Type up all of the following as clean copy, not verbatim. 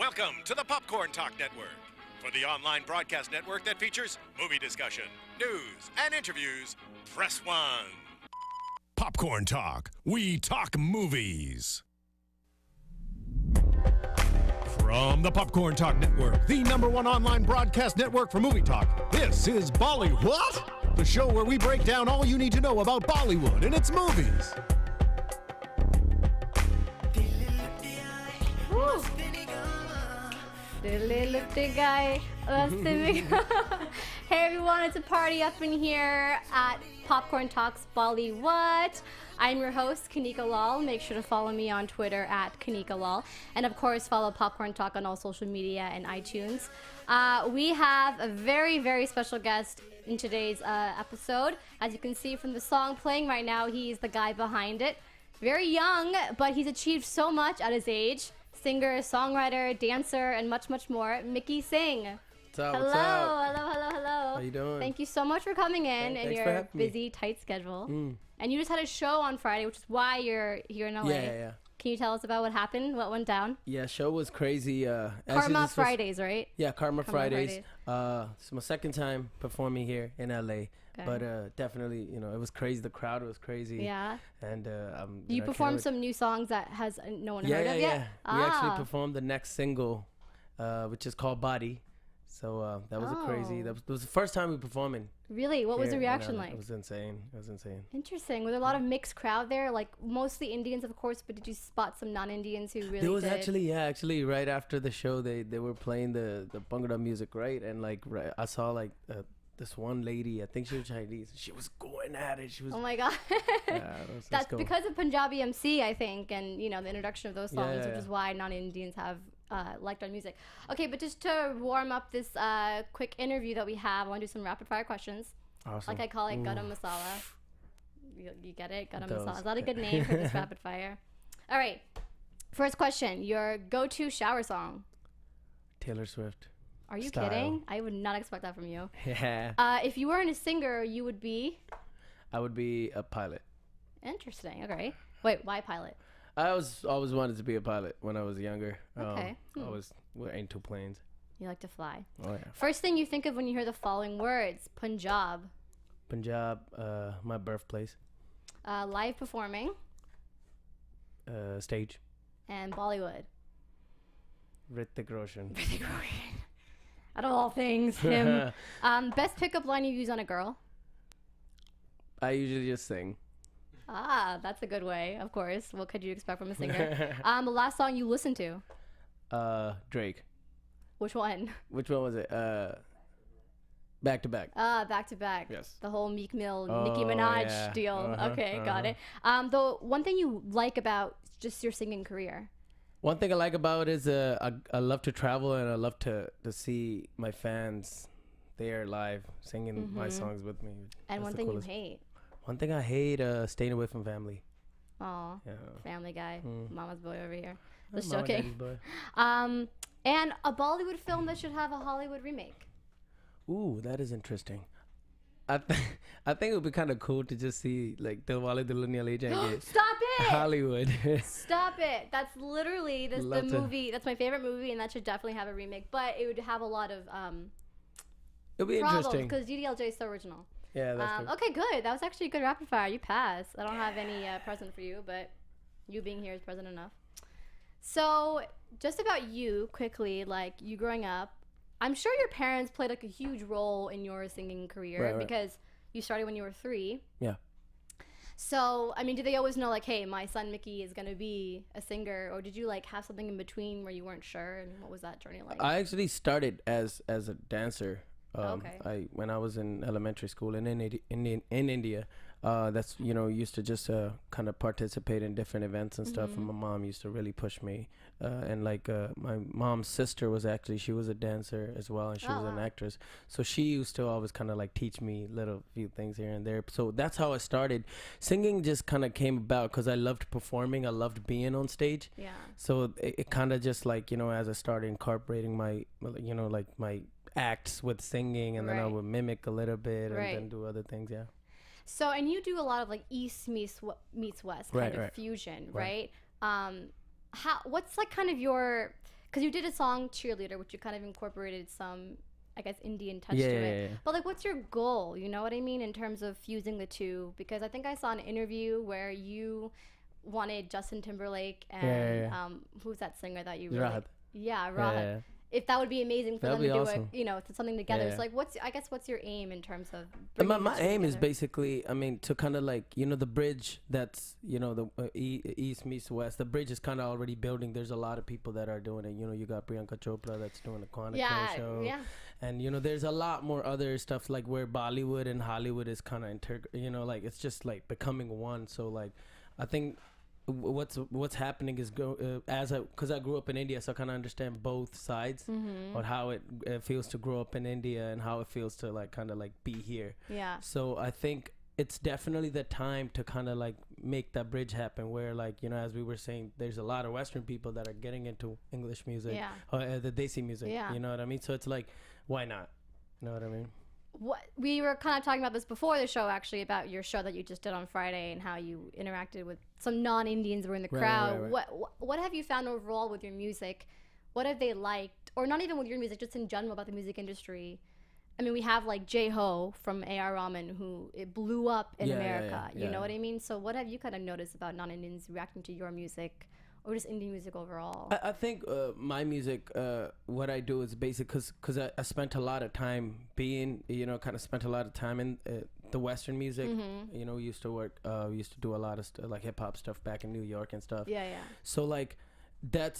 Welcome to the Popcorn Talk Network, for the online broadcast network that features movie discussion, news, and interviews. Press 1. Popcorn Talk. We talk movies. From the Popcorn Talk Network, the #1 online broadcast network for movie talk, this is BollyWHAT, the show where we break down all you need to know about Bollywood and its movies. Guy. Hey everyone, it's a party up in here at Popcorn Talks BollyWHAT. I'm your host, Kanika Lal. Make sure to follow me on Twitter at Kanika Lal. And of course, follow Popcorn Talk on all social media and iTunes. We have a very, very special guest in today's episode. As you can see from the song playing right now, he's the guy behind it. Very young, but he's achieved so much at his age. Singer, songwriter, dancer, and much, much more. Mickey Singh. What's up? Hello, what's up? hello. How you doing? Thank you so much for coming in Thanks your for having me. busy, tight schedule. And you just had a show on Friday, which is why you're here in LA. Yeah. Can you tell us about what happened? What went down? Yeah, show was crazy. Karma Fridays, right? Yeah, Karma Fridays. It's my second time performing here in LA. Okay. But definitely, it was crazy. The crowd was crazy. Yeah. And You performed some new songs that has no one heard of yet? We actually performed the next single, which is called Body. So that was that was the first time we performing. Really? What was the reaction like? It was insane. Interesting. Was there a lot of mixed crowd there? Like mostly Indians, of course, but did you spot some non-Indians who really There was did? actually right after the show, they were playing the Bhangra music, right? And I saw this one lady, I think she was Chinese. She was going at it. She was. Oh my god. That's cool. because of Punjabi MC, I think, and the introduction of those songs, which Yeah. is why non-Indians have liked our music. Okay, but just to warm up this quick interview that we have, I want to do some rapid fire questions. Awesome. Like I call it Garam Masala. You get it? Garam Those. Masala. Is that a good name for this rapid fire? All right. First question. Your go-to shower song. Taylor Swift. Are you Style. kidding? I would not expect that from you. Yeah. If you weren't a singer, you would be? I would be a pilot. Interesting. Okay. Wait, why pilot? I always wanted to be a pilot when I was younger. Okay. I was into planes. You like to fly. Oh yeah. First thing you think of when you hear the following words: Punjab, Punjab, my birthplace. live performing, Stage. and Bollywood. Hrithik Roshan. Out of all things, him. Best pickup line you use on a girl? I usually just sing. That's a good way, of course. What could you expect from a singer? The last song you listened to? Drake. Which one? Which one was it? Back to Back. Back to Back. Yes. The whole Meek Mill, Oh, Nicki Minaj yeah. deal. Okay, got it. The one thing you like about just your singing career? One thing I like about it is I love to travel and I love to see my fans there live singing my songs with me. And That's one the thing coolest. you hate? One thing I hate, staying away from family. Oh, Yeah. Family Guy, Mama's boy over here. Just Mama, joking. daddy's boy. And a Bollywood film that should have a Hollywood remake. Ooh, that is interesting. I think it would be kind of cool to just see like Dilwale Dulhaniya Le Jayenge Stop it! Hollywood. Stop it! That's literally the Love to. movie. That's my favorite movie, and that should definitely have a remake. But it would have a lot of It'll be problems interesting. because DDLJ is so original. Yeah, that's true. Okay, good. That was actually a good rapid fire. You passed. I don't have any present for you, but you being here is present enough. So, just about you, quickly, like you growing up, I'm sure your parents played like a huge role in your singing career Right. because you started when you were 3. Yeah. So, I mean, did they always know like, hey, my son Mickey is gonna be a singer, or did you like have something in between where you weren't sure, and what was that journey like? I actually started as a dancer. Okay. When I was in elementary school and in India, that's used to just kind of participate in different events and stuff. And my mom used to really push me. And my mom's sister she was a dancer as well, and she was an actress. So she used to always kind of like teach me little few things here and there. So that's how I started. Singing just kind of came about because I loved performing. I loved being on stage. Yeah. So it kind of just like as I started incorporating my my acts with singing, and then I Right. would mimic a little bit and Right. then do other things. Yeah. So, and you do a lot of like East meets West kind Right, of right. fusion, Right. right? What's like kind of your, because you did a song Cheerleader, which you kind of incorporated some, I guess, Indian touch to it. Yeah. But like, what's your goal? You know what I mean, in terms of fusing the two? Because I think I saw an interview where you wanted Justin Timberlake and who's that singer that you really Rahat. Yeah, Rahat. If that would be amazing for them to do awesome. it, you know, something together. It's like, what's your aim in terms of my aim is basically, I mean, to kind of like, you know, the bridge that's, you know, the east meets west, the bridge is kind of already building. There's a lot of people that are doing it. You know, you got Priyanka Chopra that's doing the Kanika show. And, you know, there's a lot more other stuff like where Bollywood and Hollywood is kind of you know, like it's just like becoming one. So like, I think what's happening is because I grew up in India, so I kind of understand both sides on how it feels to grow up in India and how it feels to like kind of like be here. Yeah. So I think it's definitely the time to kind of like make that bridge happen where, like, you know, as we were saying, there's a lot of Western people that are getting into English music, the Desi music. You know what I mean? So it's like, why not? You know what I mean? What we were kind of talking about this before the show, actually, about your show that you just did on Friday and how you interacted with some non-Indians who were in the crowd. Right. What have you found overall with your music? What have they liked, or not even with your music, just in general about the music industry? I mean, we have like J-Ho from A.R. Rahman, who it blew up in America. You know what I mean? So what have you kind of noticed about non-Indians reacting to your music? Or just Indian music overall? I think my music, what I do is basic because I spent a lot of time being, you know, kind of spent a lot of time in the Western music. You know, we used to do a lot of like hip hop stuff back in New York and stuff. Yeah. So like,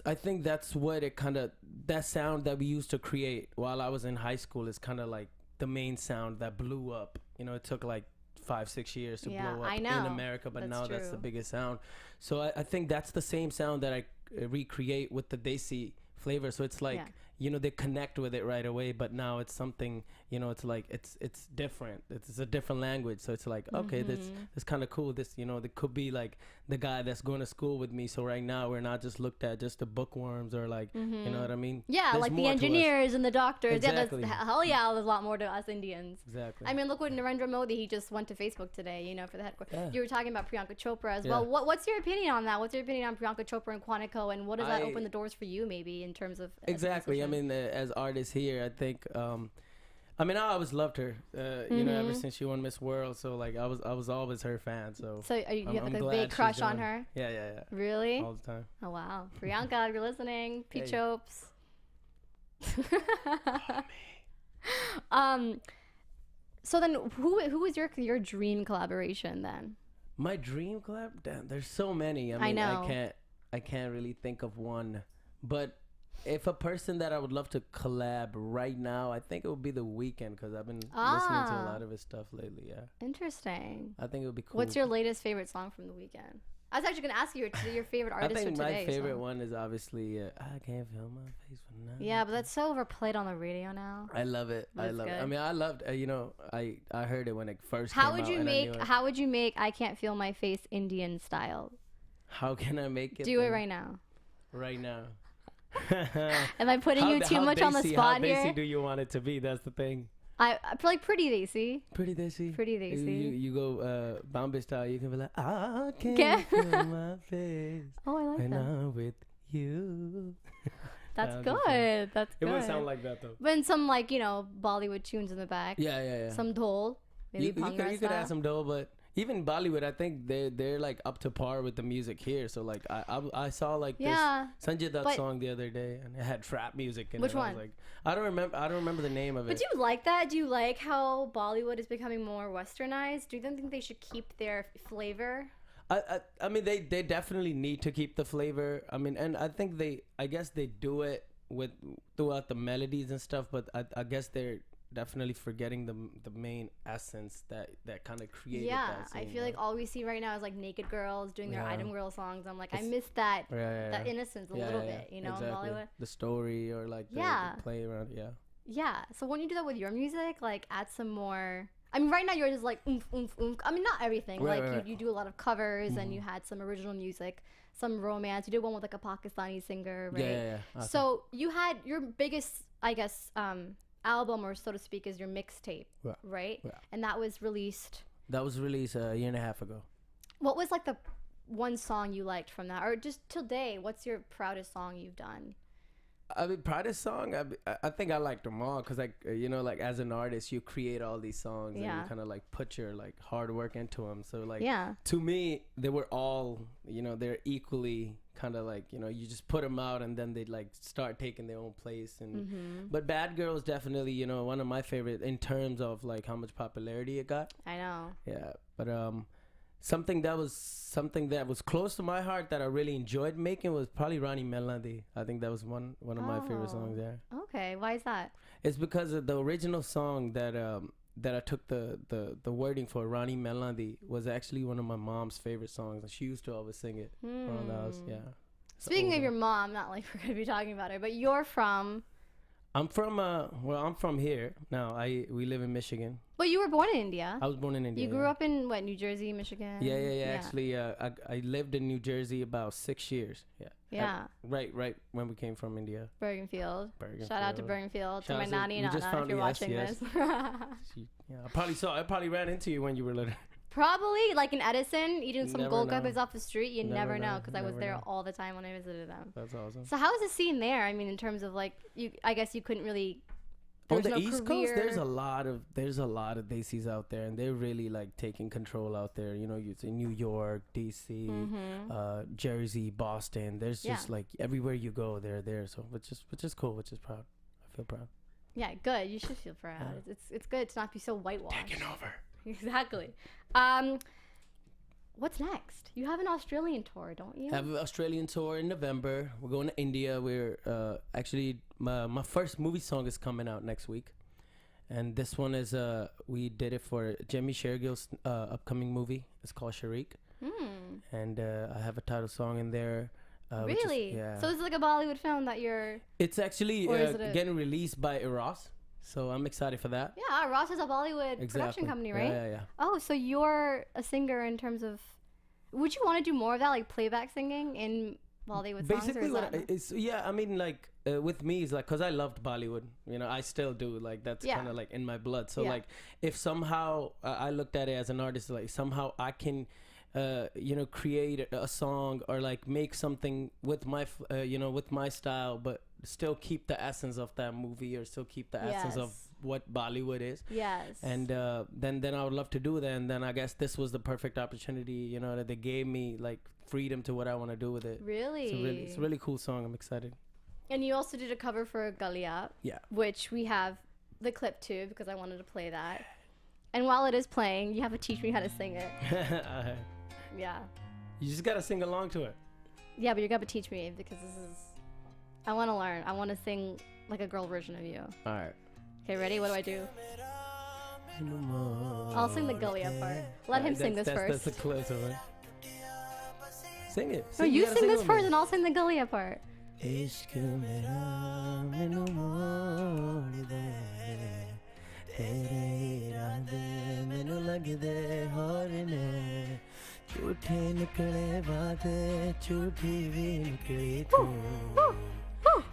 I think that's what it kind of, that sound that we used to create while I was in high school is kind of like the main sound that blew up. You know, it took like 5-6 years to blow up in America, but now that's the biggest sound. So I think that's the same sound that I recreate with the Desi flavor. So it's like, you know, they connect with it right away, but now it's something, you know, it's like it's different. It's a different language. So it's like, okay, this kind of cool. This, you know, it could be like the guy that's going to school with me. So right now we're not just looked at just the bookworms or like, you know what I mean? Yeah, there's like the engineers and the doctors. Exactly. Yeah, there's a lot more to us Indians. Exactly. I mean, look what Narendra Modi, he just went to Facebook today, you know, for the headquarters. You were talking about Priyanka Chopra as well. What's your opinion on that? What's your opinion on Priyanka Chopra and Quantico, and what does that open the doors for you maybe in terms of Exactly. I mean, as artists here, I think I mean, I always loved her, you know, ever since she won Miss World. So like, I was always her fan. So you have like a big crush on her? Yeah. Really? All the time. Oh wow, Priyanka, if you're listening, P Chopes. So then, who was your dream collaboration then? My dream collab? Damn, there's so many. I mean, I can't really think of one, but if a person that I would love to collab right now, I think it would be The Weeknd, because I've been listening to a lot of his stuff lately. Yeah. Interesting. I think it would be cool. What's your latest favorite song from The Weeknd? I was actually going to ask you your favorite artist for today. I think my favorite one is obviously I Can't Feel My Face for Now. Yeah, but that's so overplayed on the radio now. I love it. I love it. I mean, I loved, you know, I heard it when it first came out. How would you make I Can't Feel My Face Indian style? How can I make it? Do it right now. Right now. Am I putting you too much on the spot here? How Desi do you want it to be? That's the thing. I like pretty Desi. Pretty Desi. Pretty Desi. You go Bombay style. You can be like, I can't feel my face. Oh, I like when that. I'm with you. That's good. That's good. It would sound like that though. But in some like, you know, Bollywood tunes in the back. Yeah. Some dhol. Maybe you could add some dhol, but even Bollywood, I think they're like up to par with the music here. So like I saw like this Sanjay Dutt song the other day, and it had trap music in it. Which one? I was like, I don't remember the name of it. But do you like that? Do you like how Bollywood is becoming more westernized? Do you think they should keep their flavor? I mean, they definitely need to keep the flavor. I mean, and I guess they do it throughout the melodies and stuff. But I guess they're definitely forgetting the main essence that kind of created that scene, I feel like all we see right now is like naked girls doing their item girl songs. I'm like, I miss that that innocence a little bit, you know, exactly. in Bollywood. The story or like the play around, So when you do that with your music, like add some more. I mean, right now you're just like oomph, oomph, oomph. I mean, not everything. You do a lot of covers, and you had some original music, some romance. You did one with like a Pakistani singer, right? Yeah. Awesome. So you had your biggest, I guess, album, or so to speak, is your mixtape, right? Yeah. And that was released a year and a half ago. What was like the one song you liked from that, or just till date, what's your proudest song you've done? I mean, proudest song. I think I liked them all because, like, you know, like as an artist, you create all these songs and you kind of like put your like hard work into them. So like, to me, they were all, you know, they're equally kind of like, you know, you just put them out and then they like start taking their own place. And but Bad Girl is definitely, you know, one of my favorite in terms of like how much popularity it got. I know. Yeah, but something that was close to my heart that I really enjoyed making was probably Rani Melody. I think that was one of my favorite songs there. Okay, why is that? It's because of the original song that I took the wording for, Rani Melody, was actually one of my mom's favorite songs, and she used to always sing it around the house. Yeah. Speaking of your mom, not like we're gonna be talking about her, but you're from. I'm from here now. We live in Michigan. But you were born in India. I was born in India. You grew up in what, New Jersey, Michigan? Yeah. Actually, I lived in New Jersey about 6 years. Yeah. Yeah. Right when we came from India. Bergenfield. Shout out to Bergenfield, to my nanny and Nana if you're watching this. I probably ran into you when you were little. Probably, like in Edison, eating some Never golgappas know. off the street. You never know, because I was there know. all the time when I visited them. That's awesome. So how was the scene there? I mean, in terms of like, I guess you couldn't really. On the East Coast, there's a lot of Desis out there, and they're really like taking control out there. You know, you in New York, DC, Jersey, Boston. There's just like everywhere you go, they're there. So which is cool, which is proud. I feel proud. Yeah, good. You should feel proud. Yeah. It's good to not be so whitewashed. Taking over. Exactly. What's next? You have an Australian tour, don't you? I have an Australian tour in November. We're going to India. We're actually my first movie song is coming out next week, and this one is we did it for Jimmy Shergill's upcoming movie. It's called Sharik, and I have a title song in there. Really? Yeah. So it's like a Bollywood film that you're. It's actually getting released by Eros. So I'm excited for that. Yeah, Ross is a Bollywood production company, right? Yeah. Oh, so you're a singer in terms of. Would you want to do more of that, like playback singing in Bollywood songs? Basically, I mean, like with me, it's like because I loved Bollywood. You know, I still do. Like that's kind of like in my blood. So like, if somehow I looked at it as an artist, like somehow I can. Create a song or like make something with my, with my style, but still keep the essence of that movie or still keep the essence of what Bollywood is. Yes. And then I would love to do that. And then I guess this was the perfect opportunity, you know, that they gave me like freedom to what I want to do with it. Really? It's a really cool song. I'm excited. And you also did a cover for Galia. Yeah. Which we have the clip too because I wanted to play that. And while it is playing, you have to teach me how to sing it. Yeah. You just gotta sing along to it. Yeah, but you're gonna teach me because I want to learn. I want to sing like a girl version of you. All right. Okay, ready? What do I do? I'll sing the Galia part. Let him sing this first. That's the close one. Sing it. No, you sing this first and I'll sing the Galia part. झूठे निकले वादे झूठी भी निकली तू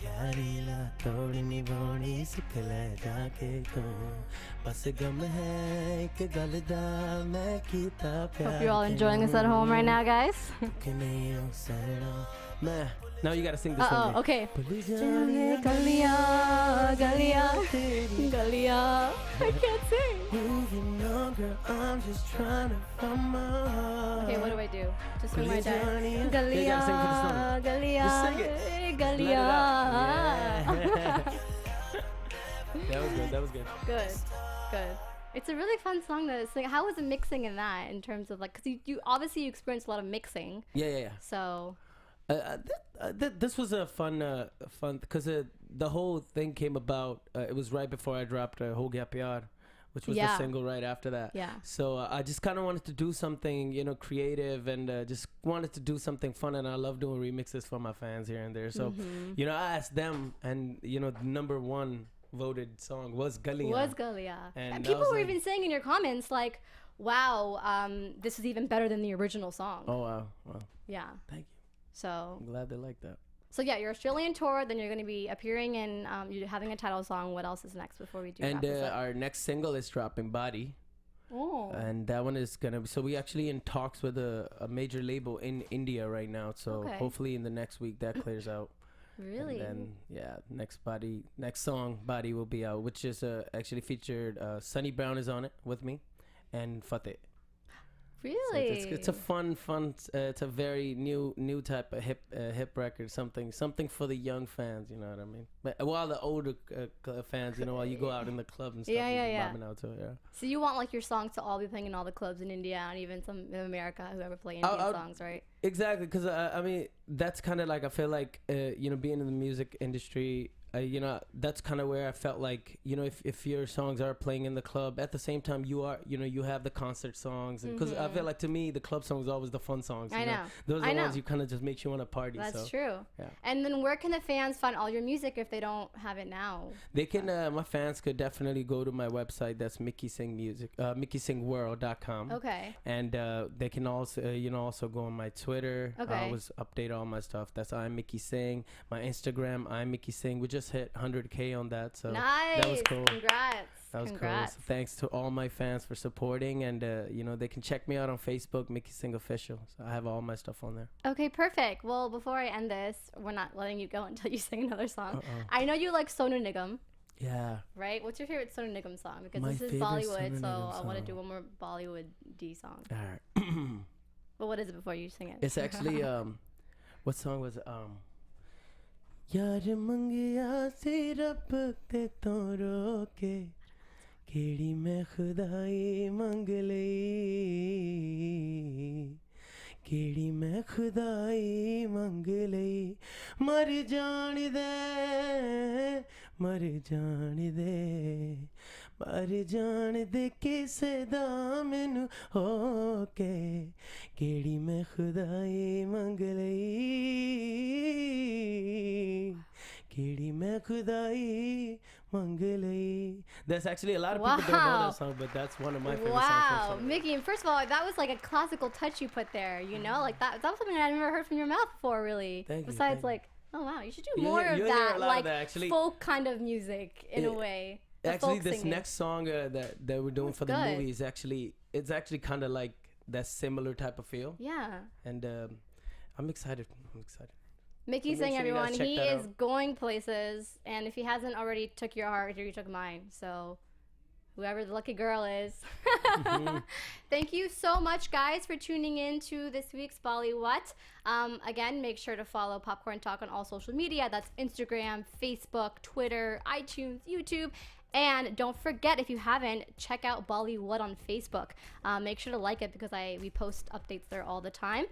यारी ला तोड़ निभानी सिख ले जाके तू बस गम है एक गल दा मैं कीता प्यार Hope you're all enjoying this at home right now, guys. Now you gotta sing this one. Okay. Galia, Galia, Galia. I can't sing. I'm just trying to find my heart. Okay, what do I do? Just swing my dad. Galia, Galia, just sing it. Galia. That was good. Good. It's a really fun song to sing. How was the mixing in that in terms of like, because you obviously experienced a lot of mixing. Yeah. So. This was a fun because the whole thing came about. It was right before I dropped Ho Gaya Pyar, which was the single right after that. Yeah. So I just kind of wanted to do something, creative, and just wanted to do something fun. And I love doing remixes for my fans here and there. So, I asked them, and the number one voted song was Galia. And people were even saying in your comments like, "Wow, this is even better than the original song." Oh wow. Yeah. Thank you. So I'm glad they like that. So yeah, your Australian tour, then you're going to be appearing in, you're having a title song. What else is next before we do and our next single is dropping, Body. Oh. And that one is going to be, so we actually in talks with a major label in India right now. So hopefully in the next week that clears out. Really? And then next song Body will be out, which is actually featured Sunny Brown is on it with me, and Fateh. Really? So it's a fun. It's a very new type of hip record. Something for the young fans. You know what I mean? But while the older fans, while you go out in the club and stuff, bobbing out to it. Yeah. So you want like your songs to all be playing in all the clubs in India and even some in America, whoever play Indian songs, right? Exactly, because I mean that's kind of like I feel like being in the music industry. That's kind of where I felt like, if your songs are playing in the club, at the same time you have the concert songs, because I feel like to me the club songs are always the fun songs. I know. Those are the ones you kind of just makes you want to party. That's true. Yeah. And then where can the fans find all your music if they don't have it now? They can. My fans could definitely go to my website. That's Mickey Singh Music, MickeySinghWorld.com. Okay. And they can also also go on my Twitter. Okay. I always update all my stuff. That's I'm Mickey Singh. My Instagram, I'm Mickey Singh. We just hit 100K on that, so nice. That was cool. Congrats. That was cool. So thanks to all my fans for supporting, and they can check me out on Facebook, Mickey Singh Official. So I have all my stuff on there. Okay, perfect. Well, before I end this, we're not letting you go until you sing another song. I know you like Sonu Nigam. Yeah. Right? What's your favorite Sonu Nigam song? Because My this is favorite Bollywood, Sonu so Nigam I want to song. do one more Bollywood D song. All right. But what is it before you sing it? It's actually what song was it? यार मंगिया से रब ते तो रोके केड़ी मैं खुदाई मंग लई केड़ी मैं खुदाई मंग लई मर जान दे मर जान दे किसे दा मैनू होके केड़ी मैं खुदाई मंग लई केड़ी मैं खुदाई मंग लई. That's actually a lot of people don't know that song, but that's one of my favorite songs. Wow, Mickey, and first of all, that was like a classical touch you put there, like that was something I'd never heard from your mouth before, really. Thank you, Besides thank you. oh wow, you should do more of that, like folk kind of music in a way. Actually, this next song that we're doing for the movie is actually kind of like that similar type of feel. Yeah. And I'm excited. Mickey Singh, everyone, he is going places, and if he hasn't already took your heart, he took mine. So whoever the lucky girl is. Thank you so much, guys, for tuning in to this week's BollyWHAT. Again, make sure to follow Popcorn Talk on all social media. That's Instagram, Facebook, Twitter, iTunes, YouTube. And don't forget, if you haven't, check out BollyWHAT on Facebook. Make sure to like it because we post updates there all the time.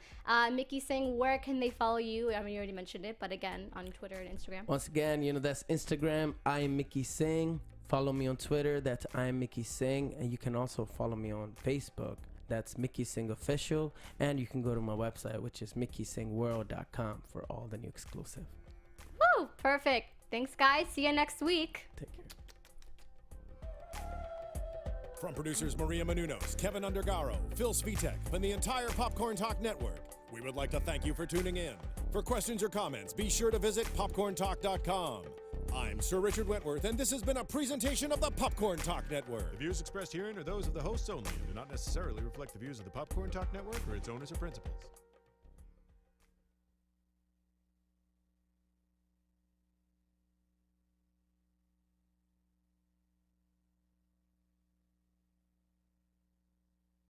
Mickey Singh, where can they follow you? I mean, you already mentioned it, but again, on Twitter and Instagram. Once again, that's Instagram. I am Mickey Singh. Follow me on Twitter. That's I am Mickey Singh. And you can also follow me on Facebook. That's Mickey Singh Official. And you can go to my website, which is MickeySinghWorld.com for all the new exclusive. Woo! Perfect. Thanks, guys. See you next week. Take care. From producers Maria Menounos, Kevin Undergaro, Phil Svitek, and the entire Popcorn Talk Network, we would like to thank you for tuning in. For questions or comments, be sure to visit popcorntalk.com. I'm Sir Richard Wentworth, and this has been a presentation of the Popcorn Talk Network. The views expressed herein are those of the hosts only and do not necessarily reflect the views of the Popcorn Talk Network or its owners or principals.